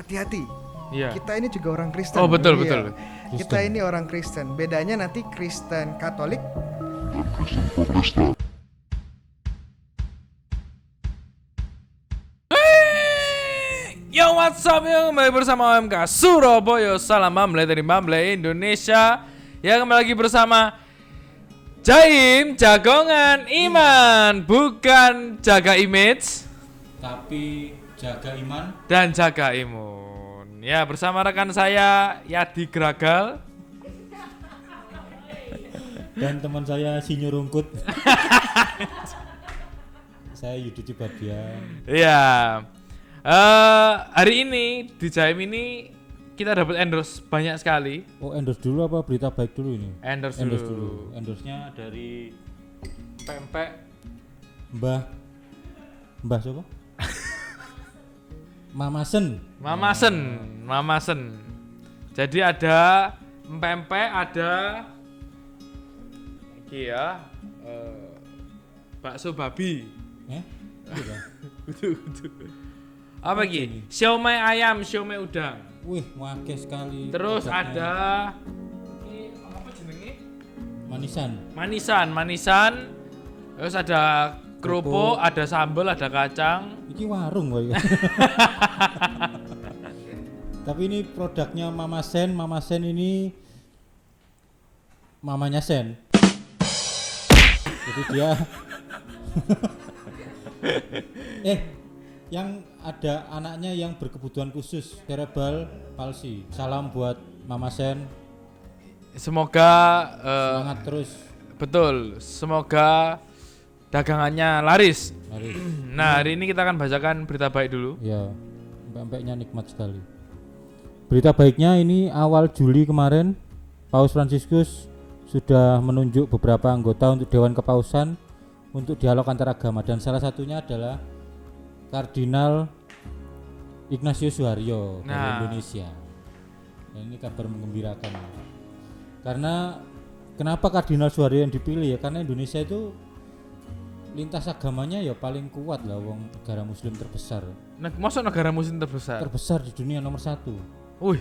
hati-hati. Iya. Kita ini juga orang Kristen. Oh betul Iya. betul. Kita ini orang Kristen. Bedanya nanti Kristen Katolik Yo what's up yo, kembali bersama OMK Surabaya. Salam Mamble dari Mamble Indonesia. Ya kembali lagi bersama Jaim Jagongan Iman. Bukan jaga image, tapi jaga iman dan jaga imun. Ya bersama rekan saya Yadi Gragal dan teman saya Sinyo Rungkut. Saya Yudi Cibadian. Ya hari ini di Jaim ini kita dapat endorse banyak sekali. Oh, endorse dulu apa berita baik dulu ini? Endorse dulu. Endorse-nya dari Pempek Mbah siapa? Mamasen. Jadi ada pempek, ada iki ya, bakso babi. Gitu. Kudu. Apa iki? Siomay ayam, siomay udang. Wih, wakil sekali. Terus produknya. ada ini apa jenenge? Manisan. Terus ada kerupuk, ada sambal, ada kacang. Iki warung wae. Tapi ini produknya Mama Sen ini mamanya Sen. Jadi dia yang ada anaknya yang berkebutuhan khusus cerebral palsy. Salam buat Mama Sen. Semoga Semangat terus. betul, semoga dagangannya laris. Mari. Nah, hari ini kita akan bacakan berita baik dulu. Ya, pempeknya nikmat sekali. Berita baiknya ini awal Juli kemarin Paus Fransiskus sudah menunjuk beberapa anggota untuk Dewan Kepausan untuk dialog antar agama, dan salah satunya adalah Kardinal Ignatius Suharyo dari Indonesia. Dan ini kabar menggembirakan. Karena kenapa Kardinal Suharyo yang dipilih ya? Karena Indonesia itu lintas agamanya ya paling kuat lah, wong negara muslim terbesar. Masuk negara muslim terbesar. Terbesar di dunia nomor 1. Wih,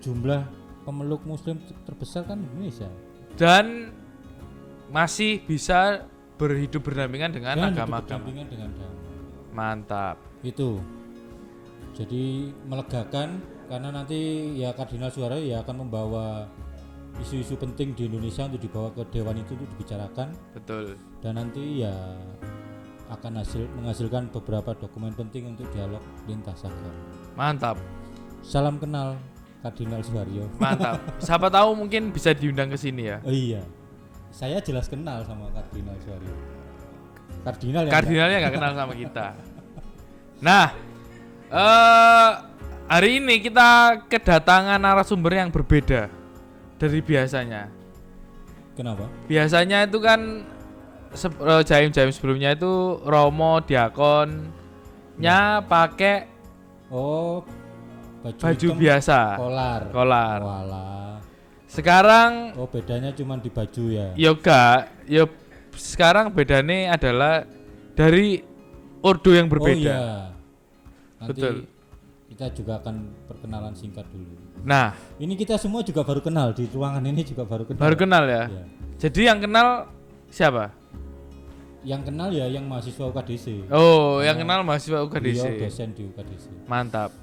Jumlah pemeluk muslim terbesar kan Indonesia. dan masih bisa berhidup berdampingan dengan Dan agama-agama. berdampingan dengan agama. Mantap. Itu. Jadi melegakan karena nanti ya Kardinal Suharyo ya akan membawa isu-isu penting di Indonesia untuk dibawa ke dewan itu untuk dibicarakan, Betul. dan nanti ya akan menghasilkan beberapa dokumen penting untuk dialog lintas agama. Mantap. Salam kenal Kardinal Suharyo. Mantap. Siapa tahu mungkin bisa diundang ke sini ya. Oh iya. Saya jelas kenal sama Kardinal Suharyo. Kardinal ya. Kardinalnya nggak kenal sama kita. Nah, hari ini kita kedatangan narasumber yang berbeda dari biasanya. Kenapa? Biasanya itu kan Jaim sebelumnya itu Romo Diakonnya pakai Oh, baju hitam, biasa, kolar. Walah. Sekarang Oh, bedanya cuma di baju ya. yoga, sekarang bedanya adalah dari ordo yang Oh berbeda. iya. Nanti Betul. kita juga akan perkenalan singkat dulu. Nah, Ini kita semua juga baru kenal di ruangan ini, juga baru kenal. baru kenal ya. Iya. Jadi yang kenal siapa? Yang kenal ya yang mahasiswa UKDC. Oh, yang kenal mahasiswa Beliau UKDC. dosen di UKDC. Mantap.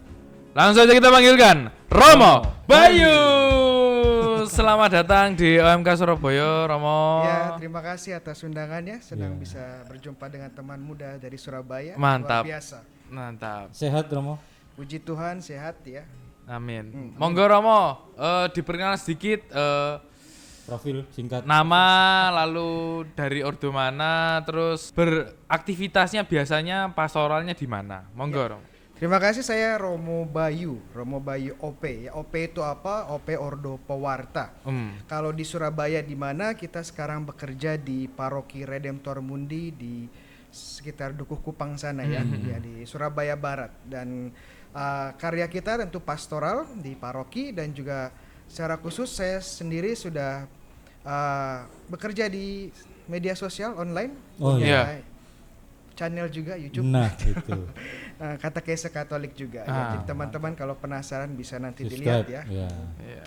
Langsung saja kita panggilkan Romo Bayu. Selamat datang di OMK Surabaya, Romo. Ya, terima kasih atas undangannya. Senang bisa berjumpa dengan teman muda dari Surabaya. Mantap. Luar biasa. Mantap. Sehat Romo? Puji Tuhan sehat ya. Amin. Monggo Romo, diperkenalkan sedikit Profil singkat. nama, lalu dari ordo mana, terus beraktivitasnya biasanya pastoralnya di mana? Monggo Romo. Terima kasih, saya Romo Bayu OP. Ya, OP itu apa? OP Ordo Pewarta. Kalau di Surabaya di mana kita sekarang bekerja di Paroki Redemptor Mundi di sekitar Dukuh Kupang sana ya, ya di Surabaya Barat, dan karya kita tentu pastoral di paroki, dan juga secara khusus saya sendiri sudah bekerja di media sosial online. Oh punya iya. channel juga YouTube. Nah, itu. Katekese Katolik juga. Ya. Jadi teman-teman kalau penasaran bisa nanti Subscribe, dilihat ya. ya. Iya.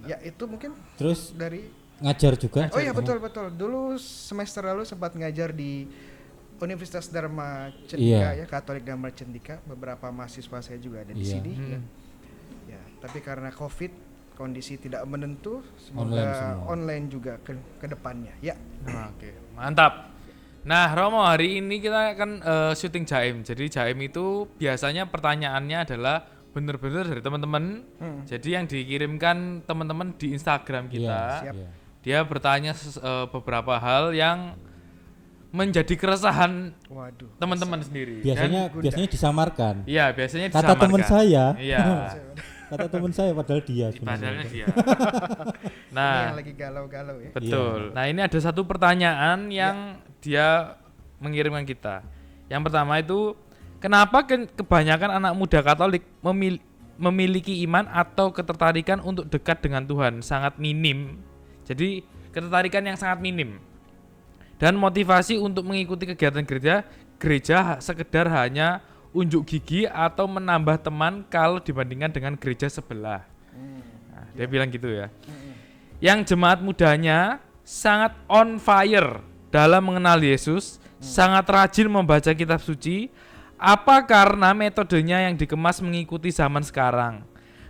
Ya itu mungkin Terus dari. ngajar juga. Oh iya betul. Dulu semester lalu sempat ngajar di Universitas Dharma Cendika ya, Katolik Dharma Cendika. Beberapa mahasiswa saya juga ada di sini. Ya, tapi karena COVID kondisi tidak menentu, semoga online juga ke depannya. Ya. Oke, mantap. Nah, Romo, hari ini kita akan syuting Jaim. Jadi Jaim itu biasanya pertanyaannya adalah benar-benar dari teman-teman. Jadi yang dikirimkan teman-teman di Instagram kita. Siap. Dia bertanya beberapa hal yang menjadi keresahan teman-teman sendiri. Biasanya disamarkan. Iya, biasanya kata disamarkan. teman saya. Iya. Kata teman saya padahal dia Padahal sebenarnya. dia. Ini Nah, yang lagi galau-galau ya. betul. Nah, ini ada satu pertanyaan yang dia mengirimkan kita. Yang pertama itu, kenapa kebanyakan anak muda Katolik memiliki iman atau ketertarikan untuk dekat dengan Tuhan sangat minim. Jadi, ketertarikan yang sangat minim. Dan motivasi untuk mengikuti kegiatan gereja sekedar hanya unjuk gigi atau menambah teman kalau dibandingkan dengan gereja sebelah. Nah, dia bilang gitu ya. Yang jemaat mudanya sangat on fire dalam mengenal Yesus, sangat rajin membaca kitab suci. Apa karena metodenya yang dikemas mengikuti zaman sekarang?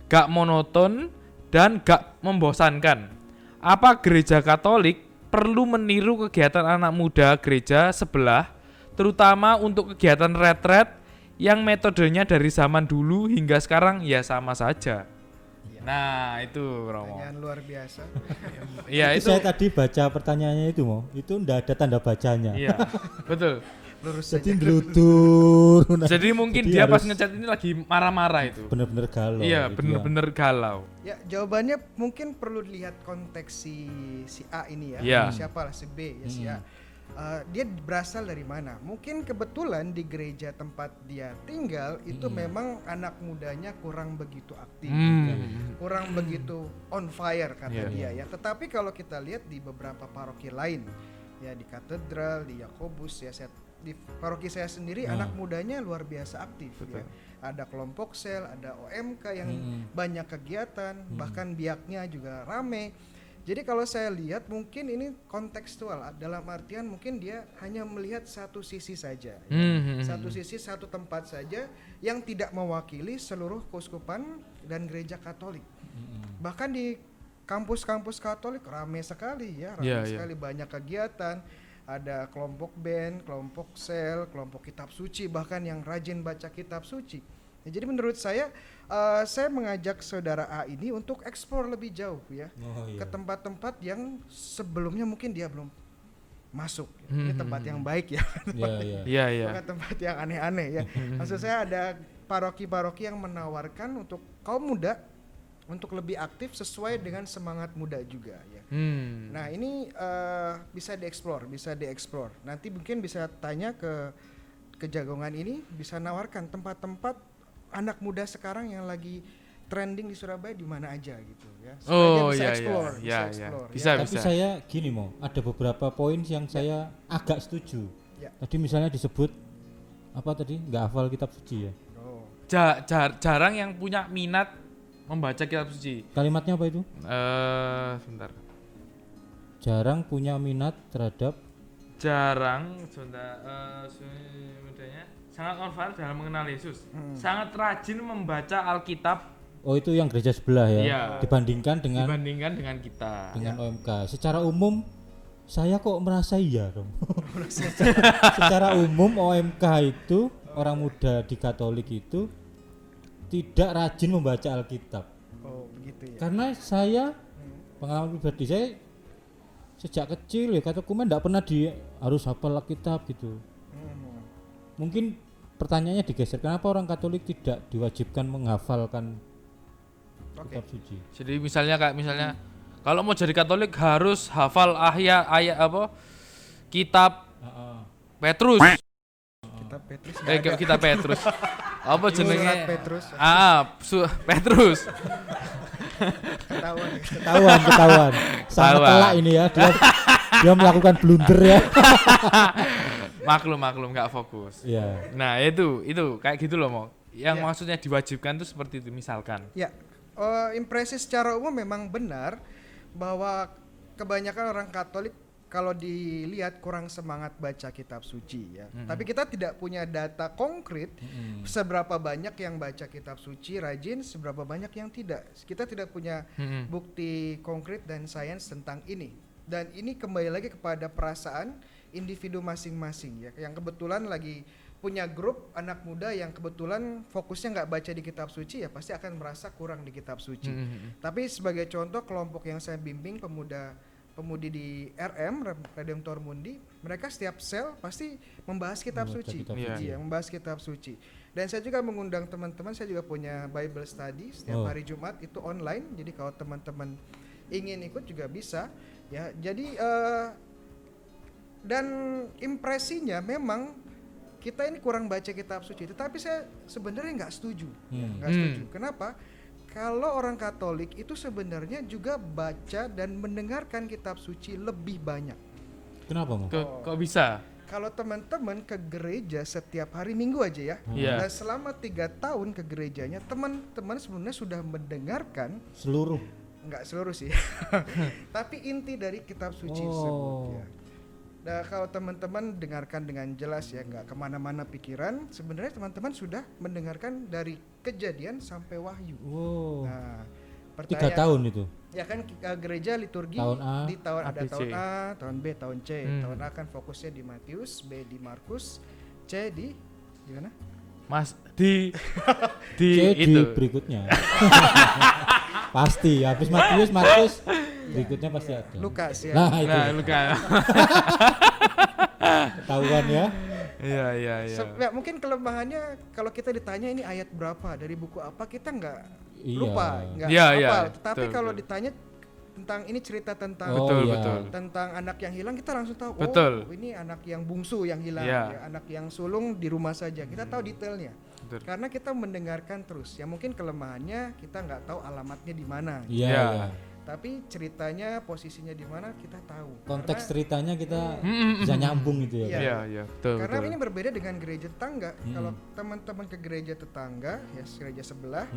Gak monoton dan gak membosankan. Apa gereja Katolik perlu meniru kegiatan anak muda gereja sebelah, terutama untuk kegiatan retret yang metodenya dari zaman dulu hingga sekarang ya sama saja. Nah, itu Romo. Pertanyaan luar biasa. Iya, itu. Saya tadi baca pertanyaannya itu enggak ada tanda bacanya. Iya, betul. Lurus Jadi saja. ngelutur. Jadi mungkin Jadi dia pas harus ngechat ini lagi marah-marah itu. bener-bener galau. Iya, gitu bener-bener galau. Ya, jawabannya mungkin perlu dilihat konteks si A ini ya. Iya. Siapa lah si B ya si A. Dia berasal dari mana? Mungkin kebetulan di gereja tempat dia tinggal itu memang anak mudanya kurang begitu aktif, ya. Kurang begitu on fire kata dia ya. Tetapi kalau kita lihat di beberapa paroki lain, ya di katedral, di Yakobus ya, di paroki saya sendiri anak mudanya luar biasa aktif. Ya. Ada kelompok sel, ada OMK yang banyak kegiatan, bahkan biaknya juga rame. Jadi kalau saya lihat mungkin ini kontekstual, dalam artian mungkin dia hanya melihat satu sisi saja, satu sisi, satu tempat saja yang tidak mewakili seluruh keuskupan dan gereja Katolik. Bahkan di kampus-kampus Katolik ramai sekali ya, sekali banyak kegiatan, ada kelompok band, kelompok sel, kelompok kitab suci, bahkan yang rajin baca kitab suci. Ya, jadi menurut saya mengajak saudara A ini untuk eksplor lebih jauh ya, ke tempat-tempat yang sebelumnya mungkin dia belum masuk. Ini tempat yang baik ya, bukan tempat yang aneh-aneh ya. Maksud saya ada paroki-paroki yang menawarkan untuk kaum muda untuk lebih aktif sesuai dengan semangat muda juga ya. Nah ini bisa dieksplor. Nanti mungkin bisa tanya ke Jagongan ini, bisa nawarkan tempat-tempat anak muda sekarang yang lagi trending di Surabaya di mana aja gitu ya. Supaya dia bisa explore. Tapi saya gini ada beberapa poin yang saya agak setuju. Tadi misalnya disebut apa tadi? Nggak hafal kitab suci ya. Jarang yang punya minat membaca kitab suci. Kalimatnya apa itu? Sebentar. Jarang punya minat terhadap. Mudanya sangat on fire dalam mengenal Yesus. Sangat rajin membaca Alkitab. Oh, itu yang gereja sebelah ya. Iya. Dibandingkan dengan kita. Dengan OMK. Secara umum saya kok merasa iya, Rom. Secara umum OMK itu orang muda di Katolik itu tidak rajin membaca Alkitab. Oh, begitu ya. Karena saya pengalaman pribadi saya sejak kecil ya kataku enggak pernah harus hafal Alkitab gitu. Mungkin pertanyaannya digeser, kenapa orang Katolik tidak diwajibkan menghafalkan kitab suci? Jadi misalnya kalau mau jadi Katolik harus hafal ayat apa? Kitab Petrus. Kitab Petrus. Apa jenenge? Petrus. Petrus. Ketahuan. Sangat telak ini ya, dia melakukan blunder ya. maklum nggak fokus. Iya. Nah itu kayak gitu loh mau. Yang Ya. maksudnya diwajibkan tuh seperti itu misalkan. Ya, impresi secara umum memang benar bahwa kebanyakan orang Katolik kalau dilihat kurang semangat baca kitab suci ya. Tapi kita tidak punya data konkret seberapa banyak yang baca kitab suci rajin, seberapa banyak yang tidak. Kita tidak punya bukti konkret dan sains tentang ini. Dan ini kembali lagi kepada perasaan individu masing-masing ya. Yang kebetulan lagi punya grup anak muda yang kebetulan fokusnya nggak baca di kitab suci ya pasti akan merasa kurang di kitab suci. Tapi sebagai contoh kelompok yang saya bimbing pemudi di RM Redemptor Mundi, mereka setiap sel pasti membahas kitab Membaca suci. kitab suci. Iya, membahas kitab suci. Dan saya juga mengundang teman-teman, saya juga punya Bible study setiap hari Jumat itu online. Jadi kalau teman-teman ingin ikut juga bisa ya. Jadi dan impresinya memang kita ini kurang baca kitab suci, tetapi saya sebenarnya nggak setuju. Nggak setuju. Kenapa? Kalau orang Katolik itu sebenarnya juga baca dan mendengarkan kitab suci lebih banyak. Kenapa, Mo? Kok bisa? Kalau teman-teman ke gereja setiap hari Minggu aja ya, Iya. dan selama 3 tahun ke gerejanya, teman-teman sebenarnya sudah mendengarkan, Seluruh. nggak seluruh sih, tapi inti dari kitab suci tersebut ya. Nah, kalau teman-teman dengarkan dengan jelas ya, nggak kemana-mana pikiran, sebenarnya teman-teman sudah mendengarkan dari Kejadian sampai Wahyu. Wow. Nah, 3 tahun itu. ya kan gereja liturgi Tahun A, di tahun ada ABC. tahun A, tahun B, tahun C. Tahun A kan fokusnya di Matius, B di Markus, C di mana? Mas di C itu. di berikutnya. Pasti habis Matius berikutnya pasti ada. Lukas ya. Nah, itu. Nah, Luka. Ketahuan ya. Iya. Ya, mungkin kelemahannya kalau kita ditanya ini ayat berapa dari buku apa, kita nggak Iya. lupa, nggak Iya, hafal. iya. Tetapi Betul, kalau betul. ditanya tentang ini cerita tentang Betul. tentang anak yang hilang, kita langsung tahu. Betul. Oh, ini anak yang bungsu yang hilang, Iya. ya, anak yang sulung di rumah saja. Kita tahu detailnya. Betul. Karena kita mendengarkan terus. Ya mungkin kelemahannya kita nggak tahu alamatnya di mana. Iya, Iya. iya. Tapi ceritanya posisinya di mana kita tahu. Konteks Karena- ceritanya kita bisa nyambung gitu ya. Iya. Betul. Karena ini berbeda dengan gereja tetangga. Kalau teman-teman ke gereja tetangga, ya gereja sebelah,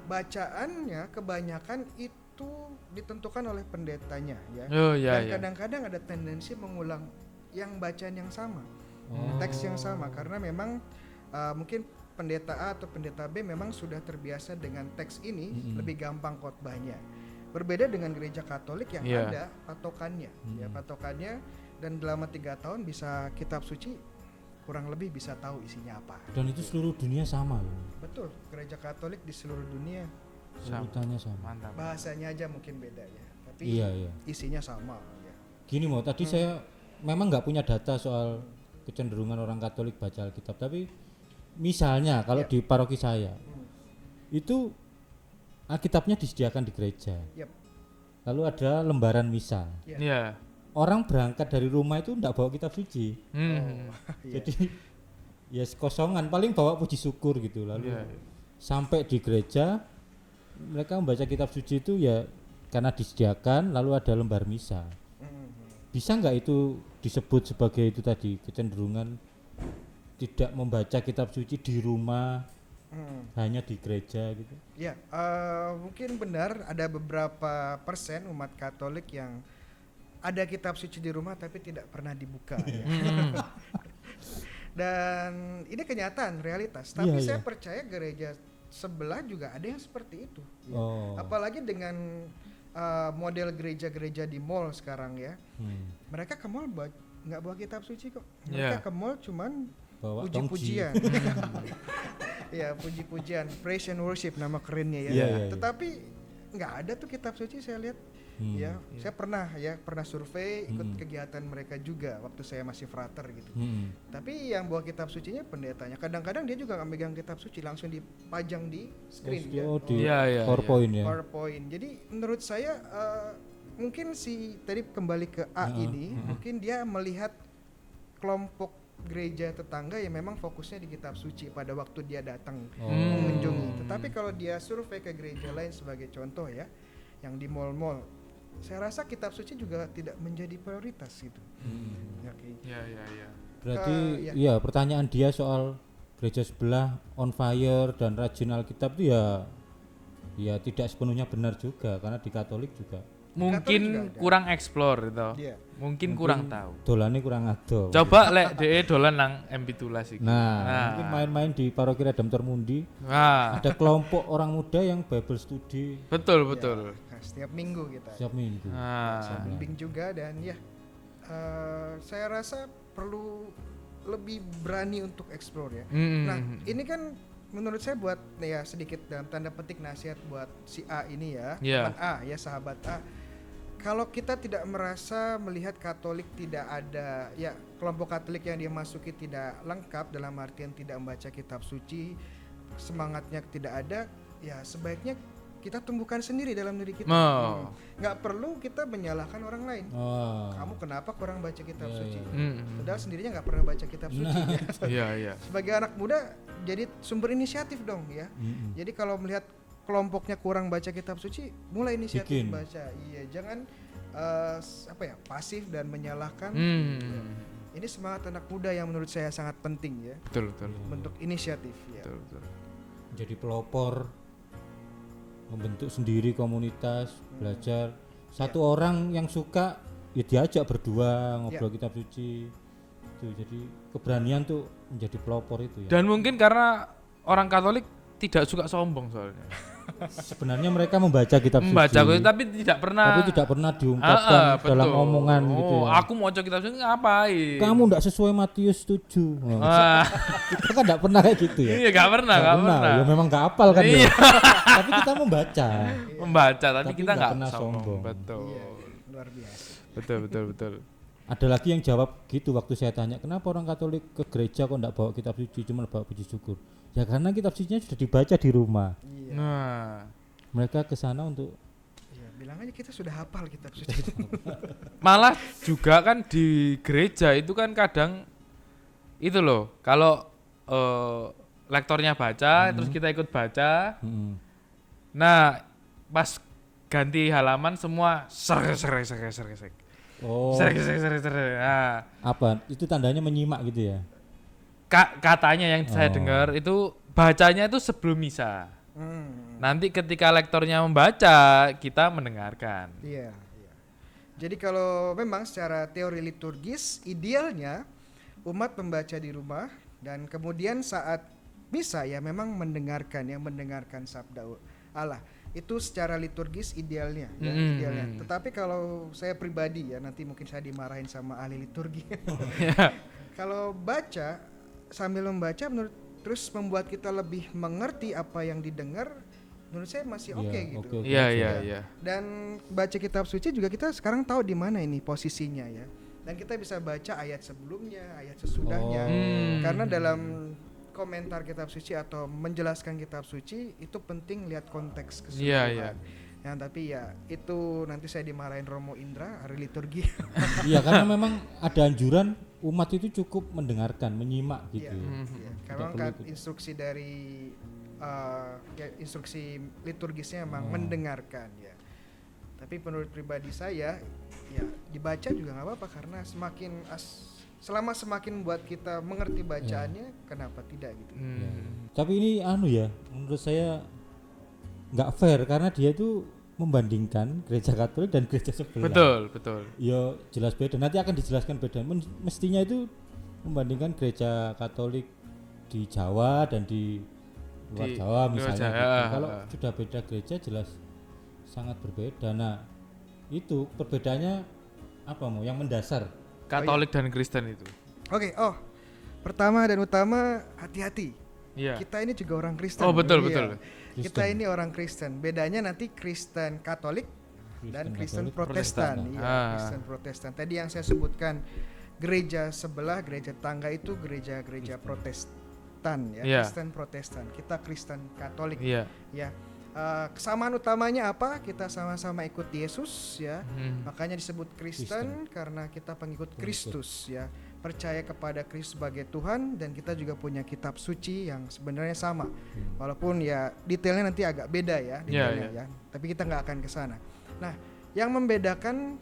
bacaannya kebanyakan itu ditentukan oleh pendetanya, ya. Oh, iya, Dan iya. kadang-kadang ada tendensi mengulang yang bacaan yang sama, teks yang sama, karena memang mungkin pendeta A atau pendeta B memang sudah terbiasa dengan teks ini, lebih gampang khotbahnya. Berbeda dengan gereja Katolik yang Iya. ada patokannya, ya patokannya, dan selama 3 tahun bisa kitab suci kurang lebih bisa tahu isinya apa. Dan itu seluruh dunia sama loh. Betul, gereja Katolik di seluruh dunia Urutannya sama. Mantap. bahasanya aja mungkin beda ya, tapi Iya. isinya sama. Ya. Gini Mo, tadi saya memang nggak punya data soal kecenderungan orang Katolik baca Alkitab, tapi misalnya kalau di paroki saya itu Alkitabnya disediakan di gereja. Yep. Lalu ada lembaran misa. Iya. Orang berangkat dari rumah itu enggak bawa kitab suci. Iya. Jadi ya kosongan, paling bawa puji syukur gitu. Lalu Iya. sampai di gereja mereka membaca kitab suci itu ya karena disediakan, lalu ada lembar misa. Bisa nggak itu disebut sebagai itu tadi kecenderungan tidak membaca kitab suci di rumah, hanya di gereja gitu? Ya, mungkin benar ada beberapa persen umat Katolik yang ada kitab suci di rumah tapi tidak pernah dibuka. Ya. Dan ini kenyataan, realitas. Tapi Iya, saya iya. percaya gereja sebelah juga ada yang seperti itu. Ya. Oh. Apalagi dengan model gereja-gereja di mall sekarang ya. Mereka ke mall nggak bawa kitab suci kok. Mereka Yeah. ke mall cuman Bawa puji-pujian. Ya, puji-pujian, praise and worship nama kerennya ya. Iya, iya, iya. Tetapi nggak ada tuh kitab suci saya lihat. Ya, saya pernah survei ikut kegiatan mereka juga waktu saya masih frater gitu. Tapi yang bawa kitab sucinya pendetanya. Kadang-kadang dia juga nggak megang kitab suci, langsung dipajang di screen ya. Oh, di Iya, iya, PowerPoint ya. PowerPoint. Jadi menurut saya mungkin si tadi kembali ke A ini, mungkin dia melihat kelompok gereja tetangga yang memang fokusnya di kitab suci pada waktu dia datang mengunjungi. Tetapi kalau dia survei ke gereja lain sebagai contoh ya, yang di mall-mall, saya rasa kitab suci juga tidak menjadi prioritas gitu. Oke. Iya. Berarti iya pertanyaan dia soal gereja sebelah on fire dan rajin Alkitab itu ya tidak sepenuhnya benar juga, karena di Katolik juga Mungkin kurang explore itu. Iya. Mungkin kurang tahu. dolane kurang ado. Coba lek dhek dolan nang MP12 iki. Nah, mungkin main-main di Paroki Redemptor Mundi Nah, ada kelompok orang muda yang Bible study betul. Nah, setiap minggu kita setiap minggu. Nah, bimbing juga, dan ya saya rasa perlu lebih berani untuk explore ya. Nah, ini kan menurut saya buat ya sedikit dalam tanda petik nasihat buat si A ini ya, teman A ya, sahabat A. Kalau kita tidak merasa melihat Katolik tidak ada, ya kelompok Katolik yang dia masuki tidak lengkap dalam artian tidak membaca kitab suci, semangatnya tidak ada, ya sebaiknya kita tumbuhkan sendiri dalam diri kita. Nggak perlu kita menyalahkan orang lain. Kamu kenapa kurang baca kitab suci? Padahal sendirinya nggak pernah baca kitab suci. Iya. Sebagai anak muda jadi sumber inisiatif dong ya. Jadi kalau melihat kelompoknya kurang baca kitab suci, mulai inisiatif baca. Iya, jangan pasif dan menyalahkan. Ini semangat anak muda yang menurut saya sangat penting ya. Betul. Bentuk inisiatif ya. Betul. Jadi pelopor, membentuk sendiri komunitas, belajar. Satu orang yang suka ya diajak berdua ngobrol kitab suci. Itu jadi keberanian tuh menjadi pelopor itu ya. Dan mungkin karena orang Katolik tidak suka sombong soalnya. Sebenarnya mereka membaca kitab suci. Tapi tidak pernah diungkapkan dalam omongan gitu ya. Aku mau kitab suci ngapain? Kamu enggak sesuai Matius 7. Kita kan enggak pernah kayak gitu ya. Iya, enggak pernah. Ya memang enggak hafal kan ya. Tapi kita membaca tapi kita enggak pernah sombong. Betul. Iya, luar biasa. Betul. Ada lagi yang jawab gitu waktu saya tanya, kenapa orang Katolik ke gereja kok enggak bawa kitab suci, cuma bawa puji syukur? Ya karena kitab sucinya sudah dibaca di rumah. Iya. Nah, mereka ke sana untuk bilang aja kita sudah hafal kitab suci. Malah juga kan di gereja itu kan kadang itu loh, kalau lektornya baca terus kita ikut baca. Nah, pas ganti halaman semua ser. Nah, apa? Itu tandanya menyimak gitu ya? Katanya yang saya dengar itu bacanya itu sebelum misa. Nanti ketika lektornya membaca, kita mendengarkan. Iya. Jadi kalau memang secara teori liturgis idealnya umat membaca di rumah dan kemudian saat misa ya memang mendengarkan sabda Allah. Itu secara liturgis idealnya, idealnya. Tetapi kalau saya pribadi ya, nanti mungkin saya dimarahin sama ahli liturgi. Kalau baca sambil membaca terus membuat kita lebih mengerti apa yang didengar, menurut saya masih oke gitu. Iya. Dan baca kitab suci juga kita sekarang tahu di mana ini posisinya ya. Dan kita bisa baca ayat sebelumnya, ayat sesudahnya. Karena dalam komentar kitab suci atau menjelaskan kitab suci itu penting lihat konteks keseluruhan. Yang tapi ya itu nanti saya dimarahin Romo Indra hari liturgi. Iya, karena memang ada anjuran umat itu cukup mendengarkan, menyimak gitu. Karena kan instruksi dari instruksi liturgisnya memang mendengarkan ya. Tapi menurut pribadi saya ya dibaca juga nggak apa-apa karena selama semakin buat kita mengerti bacaannya, kenapa tidak gitu. Tapi ini menurut saya nggak fair karena dia itu membandingkan gereja Katolik dan gereja sebelah. Betul. Ya jelas beda. Nanti akan dijelaskan beda. Mestinya itu membandingkan gereja Katolik di Jawa dan di luar Jawa misalnya. Gitu. Kalau sudah beda gereja jelas sangat berbeda. Nah itu perbedaannya apa yang mendasar? Katolik dan Kristen itu. Oke, pertama dan utama hati-hati. Iya. Kita ini juga orang Kristen. Betul. Kita ini orang Kristen. Bedanya nanti Kristen Katolik dan Kristen Protestan. Iya, Kristen Protestan. Tadi yang saya sebutkan gereja sebelah, gereja tangga itu gereja-gereja Protestan ya, Kristen Protestan. Kita Kristen Katolik. Ya. Kesamaan utamanya apa? Kita sama-sama ikut Yesus ya. Makanya disebut Kristen karena kita pengikut Kristus ya. Percaya kepada Kristus sebagai Tuhan dan kita juga punya kitab suci yang sebenarnya sama. Walaupun ya detailnya nanti agak beda ya detailnya ya. Tapi kita nggak akan ke sana. Nah, yang membedakan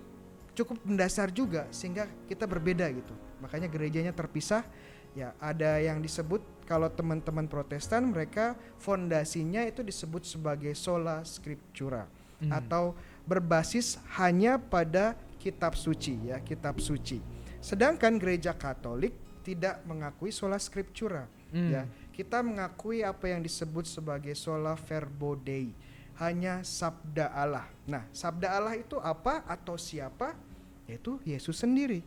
cukup mendasar juga sehingga kita berbeda gitu. Makanya gerejanya terpisah. Ya, ada yang disebut kalau teman-teman Protestan mereka fondasinya itu disebut sebagai sola scriptura atau berbasis hanya pada kitab suci ya, kitab suci. Sedangkan gereja Katolik tidak mengakui sola scriptura ya. Kita mengakui apa yang disebut sebagai sola verbo Dei, hanya sabda Allah. Nah, sabda Allah itu apa atau siapa? Yaitu Yesus sendiri.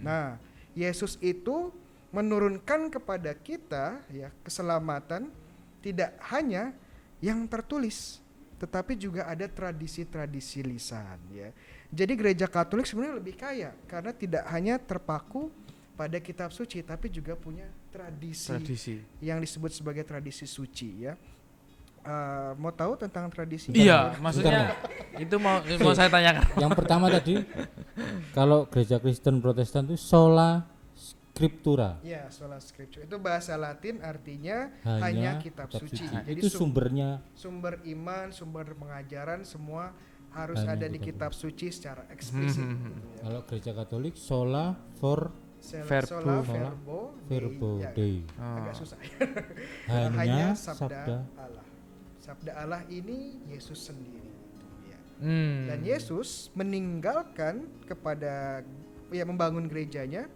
Nah, Yesus itu menurunkan kepada kita ya keselamatan tidak hanya yang tertulis, tetapi juga ada tradisi-tradisi lisan ya. Jadi gereja Katolik sebenarnya lebih kaya karena tidak hanya terpaku pada kitab suci tapi juga punya tradisi. Yang disebut sebagai tradisi suci ya. Mau tahu tentang tradisi? Iya, maksudnya itu mau saya tanyakan. Yang pertama tadi, kalau gereja Kristen Protestan itu sola scriptura. Ya, sola scriptura itu bahasa Latin artinya hanya kitab suci. Jadi Jadi itu sumbernya, sumber iman, sumber pengajaran semua harus ada di kitab suci secara eksplisit. Gitu ya. Kalau gereja Katolik sola Sola verbo Dei. Dei. Agak susah. Hanya sabda Allah. Sabda Allah ini Yesus sendiri gitu ya. Dan Yesus meninggalkan kepada membangun gerejanya.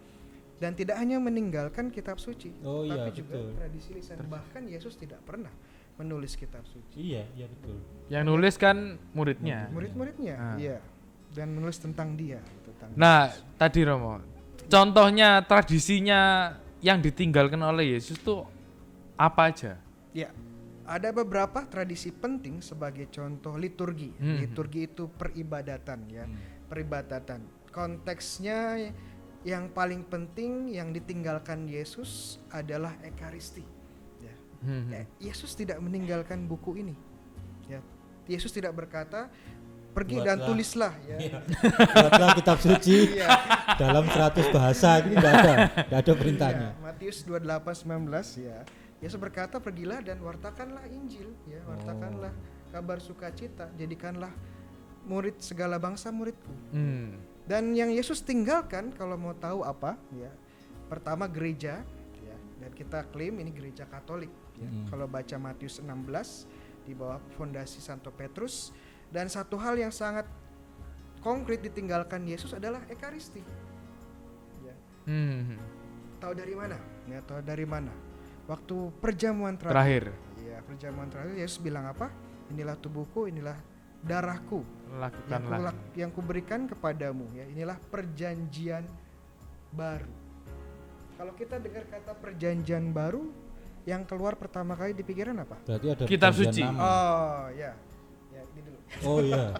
Dan tidak hanya meninggalkan kitab suci, tapi juga tradisi lisan. Bahkan Yesus tidak pernah menulis kitab suci. Iya betul. Yang nulis kan muridnya. Murid-muridnya, iya. Dan menulis tentang dia. Nah, tadi Romo, contohnya tradisinya yang ditinggalkan oleh Yesus tuh apa aja? Ya, ada beberapa tradisi penting sebagai contoh liturgi. Liturgi itu peribadatan ya, peribadatan. Konteksnya yang paling penting yang ditinggalkan Yesus adalah Ekaristi. Ya. Yesus tidak meninggalkan buku ini. Ya. Yesus tidak berkata pergi dan tulislah. Ya. Buatlah kitab suci dalam 100 bahasa, ini tidak ada perintahnya. Ya, Matius 28:19 ya. Yesus berkata pergilah dan wartakanlah Injil, ya, wartakanlah kabar sukacita, jadikanlah murid segala bangsa muridku. Dan yang Yesus tinggalkan kalau mau tahu apa ya, pertama gereja ya, dan kita klaim ini gereja Katolik ya. Kalau baca Matius 16 di bawah fondasi Santo Petrus, dan satu hal yang sangat konkret ditinggalkan Yesus adalah Ekaristi ya. Tahu dari mana? Ya, tahu dari mana? Waktu perjamuan terakhir. Ya, perjamuan terakhir Yesus bilang apa? Inilah tubuhku, inilah darahku yang kuberikan kepadamu ya. Inilah perjanjian baru. Kalau kita dengar kata perjanjian baru, yang keluar pertama kali di pikiran apa? Berarti ada kitab suci. Oh ya, ini dulu. Oh iya.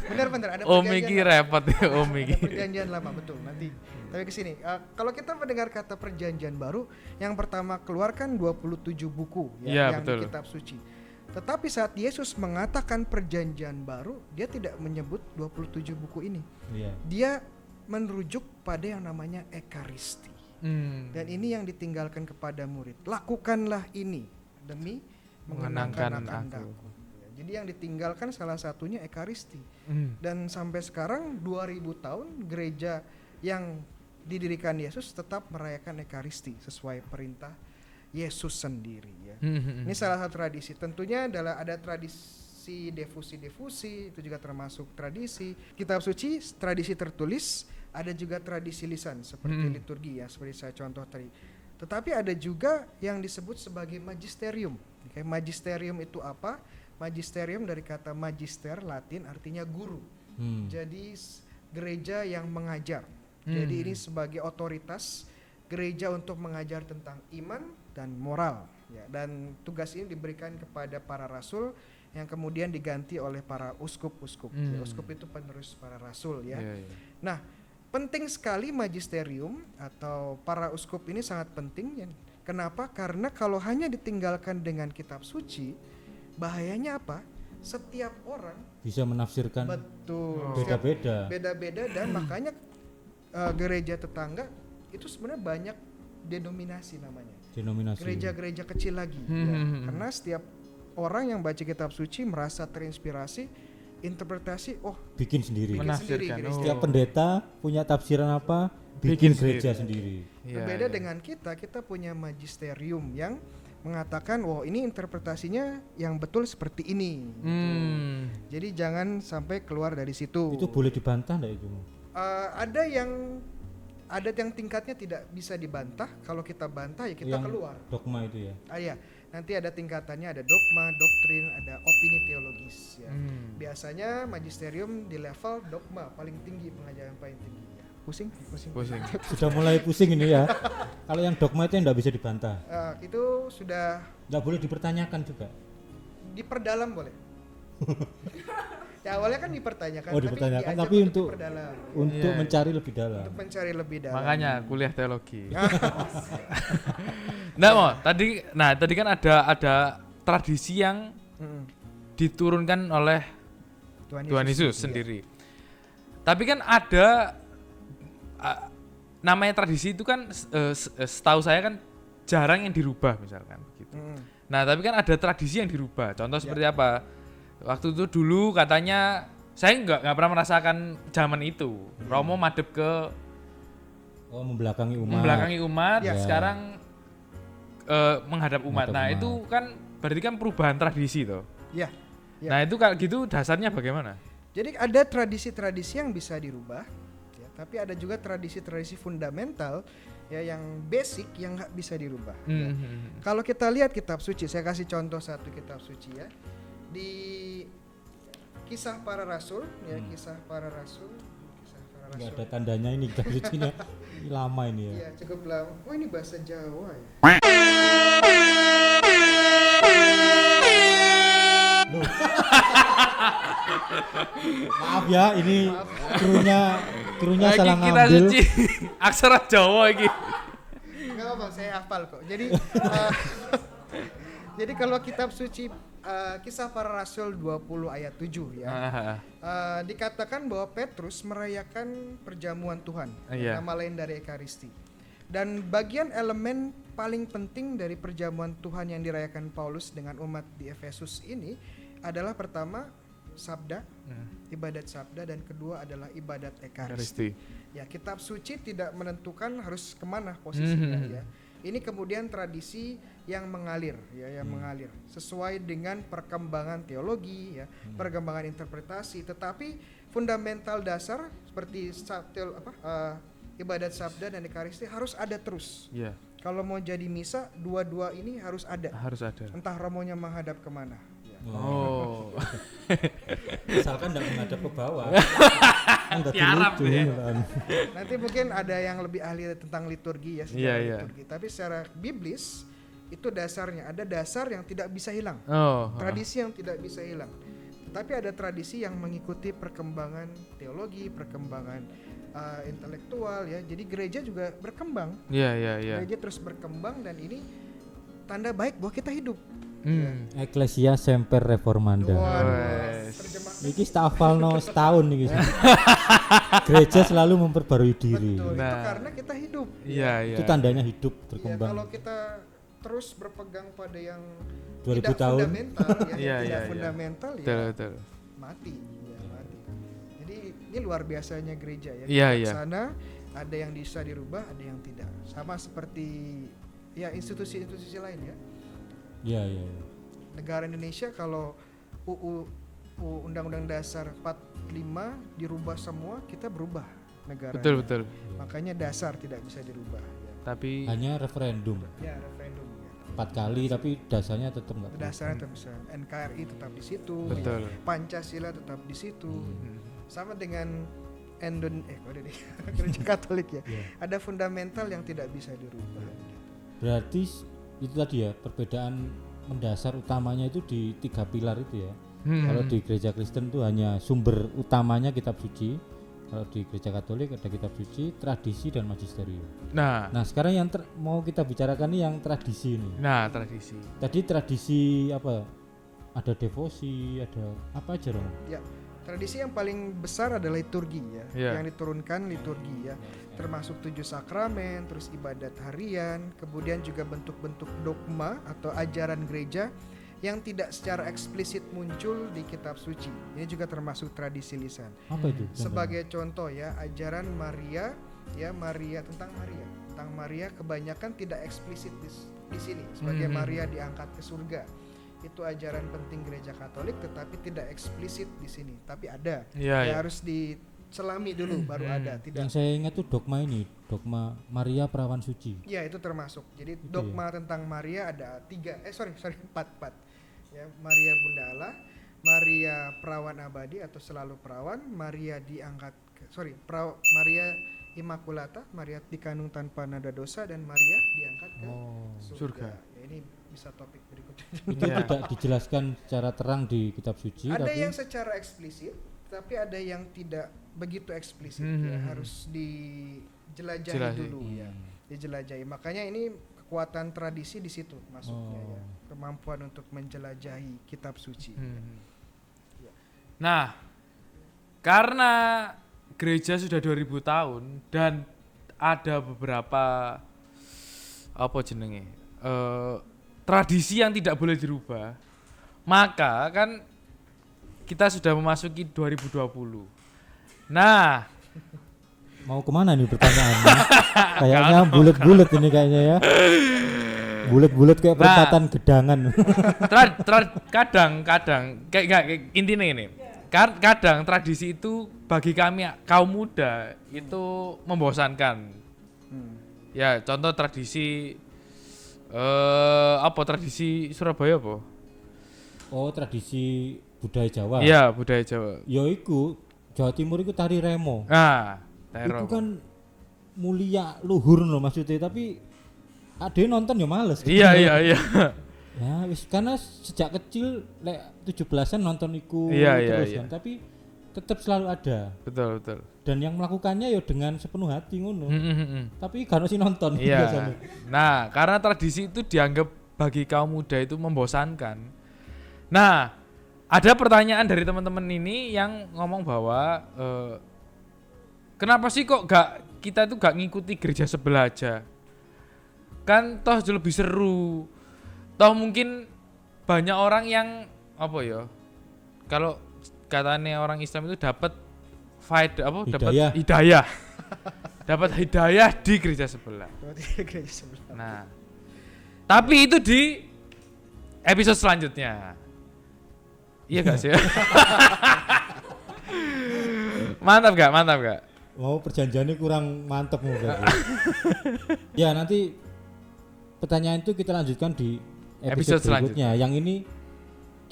Benar ada Miki repot ya Miki. Perjanjian lama betul. Nanti tapi kesini. Kalau kita mendengar kata perjanjian baru, yang pertama keluar kan 27 buku ya, yang betul. di kitab suci. Tetapi saat Yesus mengatakan perjanjian baru, dia tidak menyebut 27 buku ini. Dia merujuk pada yang namanya Ekaristi. Dan ini yang ditinggalkan kepada murid. Lakukanlah ini demi mengenangkan aku. Jadi yang ditinggalkan salah satunya Ekaristi. Dan sampai sekarang 2000 tahun gereja yang didirikan Yesus tetap merayakan Ekaristi sesuai perintah Yesus sendiri ya. Ini salah satu tradisi. Tentunya adalah ada tradisi defusi, itu juga termasuk tradisi kitab suci, tradisi tertulis, ada juga tradisi lisan seperti liturgi ya, seperti saya contoh tadi. Tetapi ada juga yang disebut sebagai magisterium. Kayak magisterium itu apa? Magisterium dari kata magister Latin artinya guru. Jadi gereja yang mengajar. Jadi ini sebagai otoritas gereja untuk mengajar tentang iman dan moral ya. Dan tugas ini diberikan kepada para rasul yang kemudian diganti oleh para uskup-uskup. Ya, uskup itu penerus para rasul ya. Nah, penting sekali magisterium atau para uskup ini sangat penting ya. Kenapa? Karena kalau hanya ditinggalkan dengan kitab suci, bahayanya apa? Setiap orang bisa menafsirkan beda-beda dan makanya gereja tetangga itu sebenarnya banyak denominasi namanya. Gereja-gereja kecil lagi. Ya. Karena setiap orang yang baca kitab suci merasa terinspirasi interpretasi, bikin sendiri. bikin sendiri Menafsirkan, gereja. Setiap pendeta punya tafsiran apa, bikin Bikin gereja sendiri. Iya, Berbeda iya. dengan kita punya magisterium yang mengatakan, ini interpretasinya yang betul seperti ini. Jadi jangan sampai keluar dari situ. Itu boleh dibantah enggak itu? Ada yang tingkatnya tidak bisa dibantah. Kalau kita bantah ya kita Yang keluar. dogma itu ya. Iya, nanti ada tingkatannya, ada dogma, doktrin, ada opini teologis. Ya. Biasanya magisterium di level dogma paling tinggi, pengajaran paling tinggi. Ya. Pusing. Sudah mulai pusing ini ya. Kalau yang dogma itu enggak bisa dibantah. Itu sudah Enggak boleh dipertanyakan juga. diperdalam boleh. Ya awalnya kan dipertanyakan, Dipertanyakan, diajak tapi untuk diperdalam. untuk Iya. mencari lebih dalam. Untuk mencari lebih dalam. Makanya kuliah teologi. Tadi kan ada tradisi yang Mm. diturunkan oleh Tuhan Yesus Iya. sendiri. Tapi kan ada namanya tradisi itu kan setahu saya kan jarang yang dirubah misalkan begitu. Nah, tapi kan ada tradisi yang dirubah. Contoh seperti apa? Waktu itu dulu katanya saya nggak pernah merasakan zaman itu. Romo madep ke membelakangi umat. membelakangi umat, Ya. sekarang menghadap umat. Menghadap Nah, umat. itu kan berarti kan perubahan tradisi toh. Ya. Ya. Nah, itu kalau gitu dasarnya bagaimana? Jadi ada tradisi-tradisi yang bisa dirubah, ya, tapi ada juga tradisi-tradisi fundamental ya yang basic yang nggak bisa dirubah. Ya. Kalau kita lihat kitab suci, saya kasih contoh satu kitab suci ya. Di Kisah Para Rasul, ya Kisah Para Rasul. Enggak ada tandanya ini kitab sucinya. Ini lama ini ya. Iya, cukup lama. Oh, ini bahasa Jawa ya. Maaf ya, ini krunya Lagi salah kita ngambil. suci aksara Jawa iki. Enggak apa, saya hafal kok. Jadi jadi kalau kitab suci Kisah Para Rasul 20 ayat 7 ya. Dikatakan bahwa Petrus merayakan perjamuan Tuhan, Iya. nama lain dari Ekaristi. Dan bagian elemen paling penting dari perjamuan Tuhan yang dirayakan Paulus dengan umat di Efesus ini adalah pertama sabda, ibadat sabda, dan kedua adalah ibadat Ekaristi. Ya, kitab suci tidak menentukan harus kemana posisinya ya. Ini kemudian tradisi yang mengalir ya, yang mengalir sesuai dengan perkembangan teologi ya, perkembangan interpretasi, tetapi fundamental dasar seperti ibadat sabda dan Ekaristi harus ada terus. Iya, Kalau mau jadi misa, dua-dua ini harus ada. harus ada. Entah romonya menghadap kemana. Ya. Oh. Misalkan enggak menghadap ke bawah. Enggak Tiarap lucu ya. kan. Nanti mungkin ada yang lebih ahli tentang liturgi ya, sejarah Iya, iya. liturgi. Tapi secara biblis itu dasarnya, ada dasar yang tidak bisa hilang. Oh. Tradisi yang tidak bisa hilang. Tapi ada tradisi yang mengikuti perkembangan teologi, perkembangan intelektual ya. Jadi gereja juga berkembang. Iya, iya, iya. Gereja terus berkembang dan ini tanda baik bahwa kita hidup. Ecclesia Semper Reformanda. Wes. Terjemah Iki tak hafalno setahun iki. Gereja selalu memperbarui diri. betul. Itu Nah. karena kita hidup. Iya, iya. Itu tandanya hidup Ya, berkembang. kalau kita terus berpegang pada yang 2000 tidak tahun. fundamental ya, Iya, yang iya, tidak iya. fundamental ya Betul, betul. mati, ya, mati. Jadi ini luar biasanya gereja ya. Iya, Di iya. sana ada yang bisa dirubah, ada yang tidak. Sama seperti ya institusi-institusi lain ya. Iya, iya. Negara Indonesia kalau UU Undang-Undang Dasar 45 dirubah semua, kita berubah negara. Betul, betul. Makanya dasar tidak bisa dirubah ya. Tapi Hanya referendum Ya referendum ya. 4 kali tapi dasarnya tetap enggak. Dasarnya tetap bisa. NKRI tetap di situ. Betul. ya. Pancasila tetap di situ. Sama dengan Gereja Katolik ya. Ada fundamental yang tidak bisa dirubah. Berarti itu tadi ya perbedaan mendasar utamanya itu di 3 pilar itu ya. Kalau di gereja Kristen itu hanya sumber utamanya kitab suci. Kalau di gereja Katolik ada kitab suci, tradisi dan magisterium. nah, Nah, sekarang yang mau kita bicarakan ini yang tradisi ini. tradisi. Tadi tradisi apa? Ada devosi, ada apa aja Rom? Ya, tradisi yang paling besar adalah liturgi ya, Iya. yang diturunkan liturgi ya, termasuk 7 sakramen, terus ibadat harian, kemudian juga bentuk-bentuk dogma atau ajaran gereja yang tidak secara eksplisit muncul di kitab suci. Ini juga termasuk tradisi lisan. Apa itu? Sebagai contoh ya, ajaran Maria ya, tentang Maria kebanyakan tidak eksplisit di sini sebagai Maria diangkat ke surga. Itu ajaran penting gereja Katolik, tetapi tidak eksplisit di sini. Tapi ada. Harus diselami dulu baru ada. Tidak. Yang saya ingat tuh dogma dogma Maria Perawan Suci. Ya, itu termasuk. Jadi dogma tentang Maria ada 4. Ya, Maria Bunda Allah, Maria Perawan Abadi atau selalu perawan, Maria Maria Immaculata, Maria dikandung tanpa nada dosa, dan Maria diangkat ke surga. Ya, ini bisa topik berikutnya. Itu tidak dijelaskan secara terang di kitab suci. Ada yang secara eksplisit, tapi ada yang tidak begitu eksplisit. Ya, harus dijelajahi dulu ya. Dijelajahi. Makanya ini kekuatan tradisi di situ masuknya ya. Kemampuan untuk menjelajahi kitab suci. Nah, karena gereja sudah 2000 tahun dan ada beberapa tradisi yang tidak boleh dirubah, maka kan kita sudah memasuki 2020. Nah, mau kemana nih pertanyaannya? Kayaknya bulat-bulat ini kayaknya ya. Bulat-bulat kayak perempatan gedangan. Kadang kayak intinya ini. Kadang tradisi itu bagi kami kaum muda itu membosankan. Ya, contoh tradisi tradisi Surabaya apa? Oh, tradisi budaya Jawa. Iya, budaya Jawa. Ya iku Jawa Timur itu tari remo. Itu kan mulia luhur loh maksudnya, tapi ada nonton ya males. Iya. Ya wis, karena sejak kecil 17-an nonton iku terus kan, tapi tetap selalu ada. Betul. Dan yang melakukannya ya dengan sepenuh hati ngono. Tapi kan sih nonton biasanya. Nah, karena tradisi itu dianggap bagi kaum muda itu membosankan. Nah, ada pertanyaan dari teman-teman ini yang ngomong bahwa kenapa sih kok kita tuh gak ngikuti gereja sebelah aja? Kan toh lebih seru. Toh mungkin banyak orang yang kalau katanya orang Islam itu dapat hidayah. Dapat hidayah di gereja sebelah. Nah, tapi itu di episode selanjutnya. Iya gak sih? Mantap gak? Mau perjanjiannya kurang mantep mungkin. Ya, nanti pertanyaan itu kita lanjutkan di episode berikutnya. Yang ini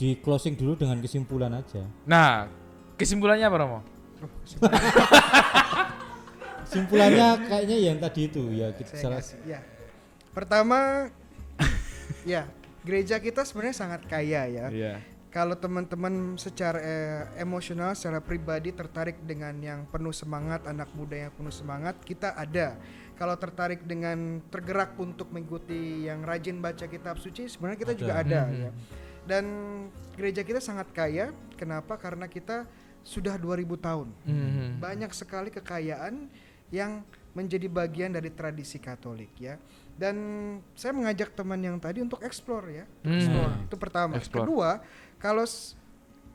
di closing dulu dengan kesimpulan aja. Nah, kesimpulannya apa, Romo? Kesimpulannya kayaknya yang tadi itu ya. Pertama, ya gereja kita sebenarnya sangat kaya ya. Kalau teman-teman secara emosional, secara pribadi tertarik dengan yang penuh semangat, anak muda yang penuh semangat, kita ada. Kalau tertarik dengan tergerak untuk mengikuti yang rajin baca kitab suci, sebenarnya kita juga ada ya. Dan gereja kita sangat kaya. Kenapa? Karena kita sudah 2000 tahun. Banyak sekali kekayaan yang menjadi bagian dari tradisi Katolik ya. Dan saya mengajak teman yang tadi untuk explore ya. Itu pertama. Kedua, kalau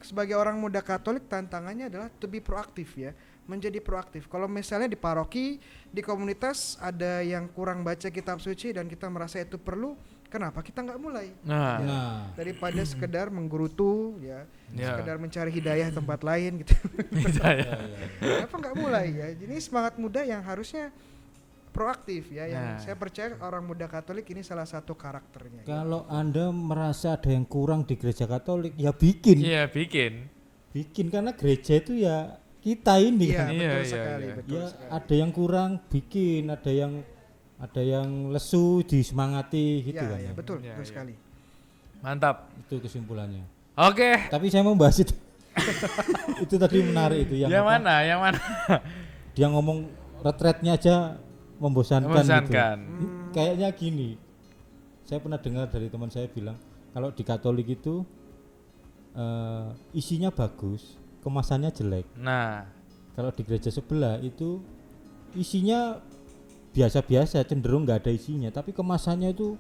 sebagai orang muda Katolik tantangannya adalah to be proaktif ya. Menjadi proaktif. Kalau misalnya di paroki, di komunitas ada yang kurang baca kitab suci dan kita merasa itu perlu, kenapa kita nggak mulai? Daripada sekedar menggerutu ya, sekedar mencari hidayah tempat lain gitu. Kenapa nggak mulai ya? Jadi semangat muda yang harusnya proaktif ya, yang saya percaya orang muda Katolik ini salah satu karakternya. Kalau Anda merasa ada yang kurang di gereja Katolik, ya bikin. Iya, bikin karena gereja itu ya kita ini kan. Betul sekali. Ada yang kurang bikin, ada yang lesu disemangati gitu kan. Betul sekali. Mantap. Itu kesimpulannya. Oke. Tapi saya mau bahas itu. Itu tadi menarik itu yang mana? Dia ngomong retretnya aja membosankan. Gitu. Kayaknya gini. Saya pernah dengar dari teman saya bilang kalau di Katolik itu isinya bagus, kemasannya jelek. Nah, kalau di gereja sebelah itu isinya biasa-biasa, cenderung nggak ada isinya, tapi kemasannya itu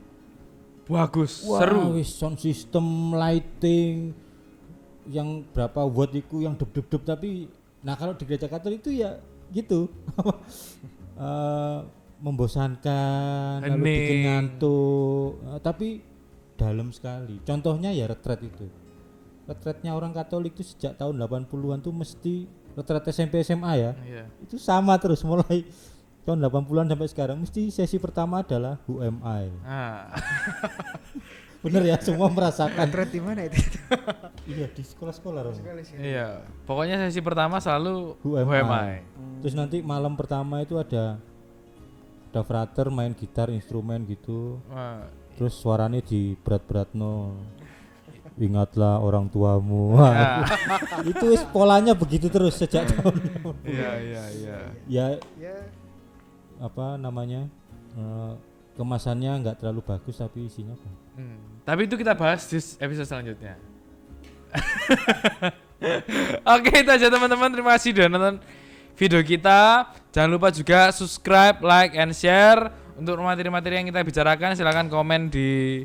Bagus, Wah, seru. wis sound system, lighting yang berapa watt itu yang dep tapi nah kalau di gereja Katolik itu ya gitu. Membosankan, lalu bikin ngantuk, tapi dalam sekali. Contohnya ya retret itu. Retretnya orang Katolik itu sejak tahun 80-an tuh mesti retret SMP SMA ya. Iya. Itu sama terus mulai tahun 80-an sampai sekarang mesti sesi pertama adalah Who Am I. Bener ya, semua merasakan. Retret di mana itu? Iya, di sekolah-sekolah. Iya. Pokoknya sesi pertama selalu Who Am Am I. I. Terus nanti malam pertama itu ada frater main gitar instrumen gitu. Terus suaranya di berat-beratno. Ingatlah orang tuamu. Wah, itu polanya begitu terus sejak tahun. Iya. Ya Ya, apa namanya? Kemasannya nggak terlalu bagus tapi isinya apa? Tapi itu kita bahas di episode selanjutnya. Oke, itu aja teman-teman. Terima kasih sudah nonton video kita. Jangan lupa juga subscribe, like, and share. Untuk materi-materi yang kita bicarakan silahkan komen di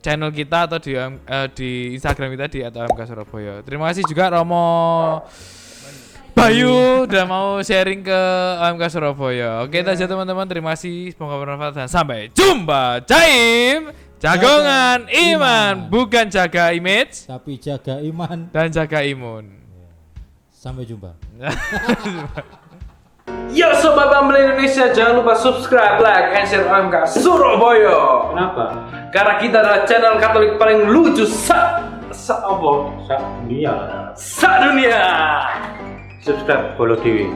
channel kita atau di Instagram kita di @OMK Surabaya. Terima kasih juga Romo Bayu udah mau sharing ke OMK Surabaya. Oke, itu aja teman-teman. Terima kasih, semoga bermanfaat dan sampai jumpa. Jaim, jagongan iman, bukan jaga image, Tapi jaga iman. dan jaga imun. Sampai jumpa. Yo Sobat Bumble Indonesia, jangan lupa subscribe, like, and share OMK Surabaya. Kenapa? Karena kita adalah channel Katolik paling lucu Dunia. sa dunia. Subscribe follow Dewi.